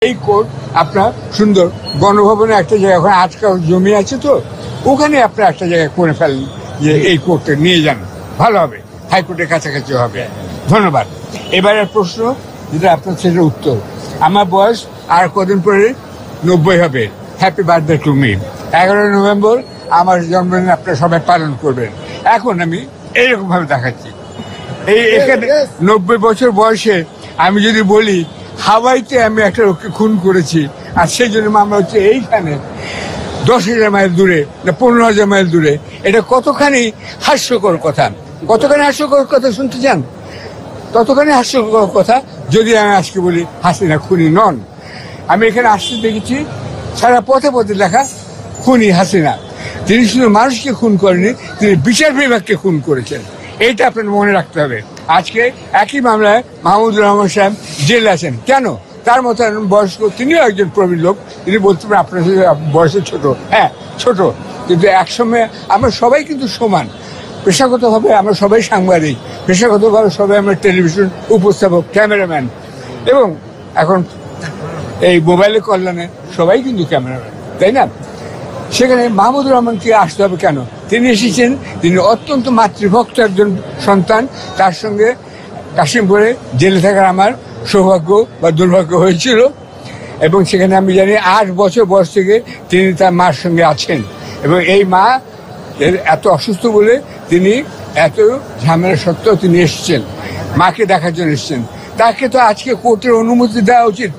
এই কোর্ট আপনার সুন্দর গণভবনে একটা জায়গা, ওখানে আজকাল জমি আছে তো, ওখানে আপনার একটা জায়গায় করে ফেলেন যে এই কোর্টে নিয়ে যান, ভালো হবে, হাইকোর্টের কাছাকাছি হবে। ধন্যবাদ। এবারের প্রশ্ন যেটা আপনার সেটা উত্তর। আমার বয়স আর কদিন পরে 90 হবে। Happy birthday to me. 11 November আমার জন্মদিন আপনারা সবাই পালন করবেন। এখন আমি এইরকম ভাবে দেখাচ্ছি, এখানে 90 বছর বয়সে আমি যদি বলি হাওয়াইতে আমি একটা লোককে খুন করেছি, আর সেই জন্য মামলা হচ্ছে এইখানে 10,000 মাইল দূরে না 15,000 মাইল দূরে, এটা কতখানি হাস্যকর কথা। কতখানি হাস্যকর কথা শুনতে চান? ততখানি হাস্যকর কথা যদি আমি আজকে বলি হাসিনা খুনি নন। আমি এখানে আসতে দেখেছি সারা পথে পথে লেখা খুনি হাসিনা। তিনি শুধু মানুষকে খুন করেনি, তিনি বিচার বিভাগকে খুন করেছেন। এইটা আপনার মনে রাখতে হবে। আজকে একই মামলায় মাহমুদুর রহমান সাহেব জেলে আছেন। কেন? তার মতো বয়স্ক, তিনিও একজন প্রবীণ লোক, তিনি বলতে পারেন আপনার বয়সে ছোট, হ্যাঁ ছোট, কিন্তু একসময় আমরা সবাই কিন্তু সমান। পেশাগতভাবে আমরা সবাই সাংবাদিক, পেশাগতভাবে সবাই আমরা টেলিভিশন উপস্থাপক, ক্যামেরাম্যান, এবং এখন এই মোবাইলের কল্যাণে সবাই কিন্তু ক্যামেরাম্যান, তাই না? সেখানে মাহমুদুর রহমানকে আসতে হবে কেন? তিনি এসেছেন, তিনি অত্যন্ত মাতৃভক্ত একজন সন্তান। তার সঙ্গে কাশিমপুরে জেলে থাকার আমার সৌভাগ্য বা দুর্ভাগ্য হয়েছিল, এবং সেখানে আমি জানি 8 বছর বয়স থেকে তিনি তার মার সঙ্গে আছেন। এবং এই মা এত অসুস্থ বলে তিনি এত ঝামেলা সত্ত্বেও তিনি এসেছেন, মাকে দেখার জন্য এসেছেন। তাকে তো আজকে কোর্টের অনুমতি দেওয়া উচিত।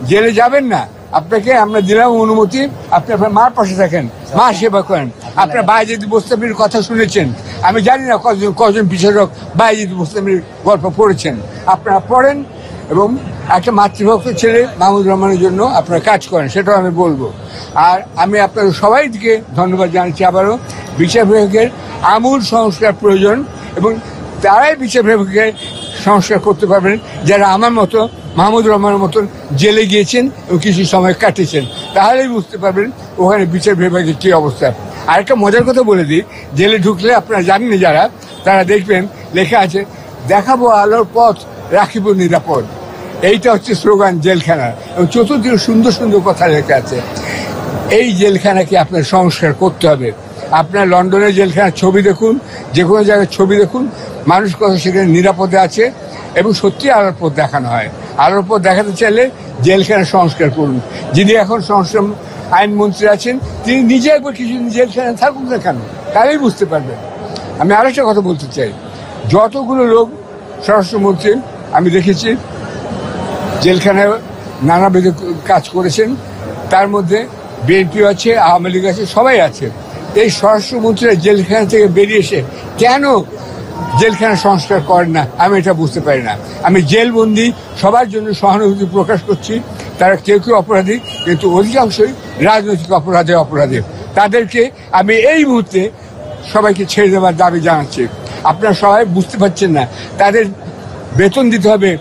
জেলে যাবেন না, আপনাকে আমরা দিলাম অনুমতি, আপনি আপনার মার পাশে থাকেন, মা সেবা করেন। আপনার বায়েজিদ বোস্তামির কথা শুনেছেন, আমি জানি না কজন বিচারক বায়েজিদ বোস্তামির গল্প পড়েছেন, আপনারা পড়েন এবং একটা মাতৃভক্ত ছেলে মাহমুদুর রহমানের জন্য আপনারা কাজ করেন, সেটাও আমি বলবো। আর আমি আপনাদের সবাইকে ধন্যবাদ জানাচ্ছি আবারও। বিচার বিভাগের আমূল সংস্কার প্রয়োজন, এবং তারাই বিচার বিভাগের সংস্কার করতে পারবেন যারা আমার মতো মাহমুদুর রহমানের মতন জেলে গিয়েছেন এবং কিছু সময় কাটিয়েছেন। তাহলেই বুঝতে পারবেন ওখানে বিচার বিভাগের কী অবস্থা। আরেকটা মজার কথা বলে দিই, জেলে ঢুকলে আপনারা জানেন যারা, তারা দেখবেন লেখা আছে দেখাবো আলোর পথ, রাখিব নিরাপদ। এইটা হচ্ছে স্লোগান জেলখানার, এবং চতুর্দিকে সুন্দর সুন্দর কথা লেখা আছে। এই জেলখানাকে আপনার সংস্কার করতে হবে। আপনার লন্ডনের জেলখানার ছবি দেখুন, যে কোনো জায়গায় ছবি দেখুন, মানুষ কত সেখানে নিরাপদে আছে, এবং সত্যি আলোর পথ দেখানো হয়। আলোর পথ দেখাতে চাইলে জেলখানা সংস্কার করুন। যিনি এখন সংস্কার আইনমন্ত্রী আছেন, তিনি নিজে একবার কিছুদিন জেলখানা থাকুন না কেন, তাহলেই বুঝতে পারবেন। আমি আরেকটা কথা বলতে চাই, যতগুলো লোক স্বরাষ্ট্রমন্ত্রী আমি দেখেছি জেলখানায় নানাবিধ কাজ করেছেন, তার মধ্যে বিএনপি আছে, আওয়ামী লীগ আছে, সবাই আছে। এই স্বরাষ্ট্রমন্ত্রীরা জেলখানা থেকে বেরিয়ে এসে কেন জেলখানা সংস্কার করেন না, আমি এটা বুঝতে পারি না। আমি জেলবন্দি সবার জন্য সহানুভূতি প্রকাশ করছি। তারা কেউ কেউ অপরাধী, কিন্তু অধিকাংশই রাজনৈতিক অপরাধী। তাদেরকে আমি এই মুহূর্তে সবাইকে ছেড়ে দেওয়ার দাবি জানাচ্ছি। আপনারা সবাই বুঝতে পারছেন না, তাদের বেতন দিতে হবে,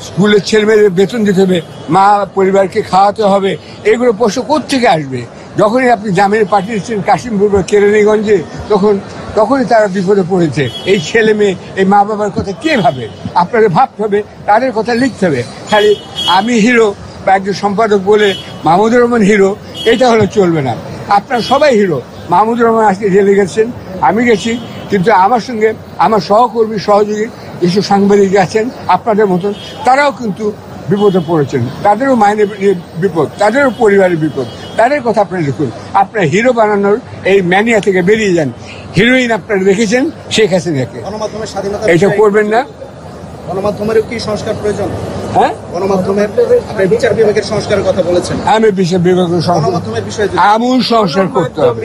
স্কুলের ছেলেমেয়েদের বেতন দিতে হবে, মা পরিবারকে খাওয়াতে হবে, এগুলো পয়সা কোত্থেকে আসবে? যখনই আপনি জামিনে পাঠিয়েছেন কাশিমপুর বা কেরানীগঞ্জে, তখনই তারা বিপদে পড়েছে। এই ছেলে মেয়ে, এই মা বাবার কথা কে ভাবে? আপনাদের ভাবতে হবে, তাদের কথা লিখতে হবে। খালি আমি হিরো বা একজন সম্পাদক বলে মাহমুদুর রহমান হিরো, এটা হলে চলবে না। আপনারা সবাই হিরো। মাহমুদুর রহমান আজকে জেলে গেছেন, আমি গেছি, কিন্তু আমার সঙ্গে আমার সহকর্মী সহযোগী যেসব সাংবাদিক আছেন আপনাদের মতন, তারাও কিন্তু বিপদে পড়েছেন। তাদেরও মাইনে বিপদ, তাদেরও পরিবারের বিপদ। তাদের কথা আপনারা লিখুন। আপনারা হিরো বানানোর এই ম্যানিয়া থেকে বেরিয়ে যান। হিরোইন আপনারা দেখেছেন শেখ হাসিনাকে, এইটা করবেন না। গণমাধ্যমেরও কি সংস্কার প্রয়োজন? হ্যাঁ, গণমাধ্যমের বিচার বিভাগের সংস্কারের কথা বলেছেন। আমি বিচার বিভাগের আমূল সংস্কার করতে হবে।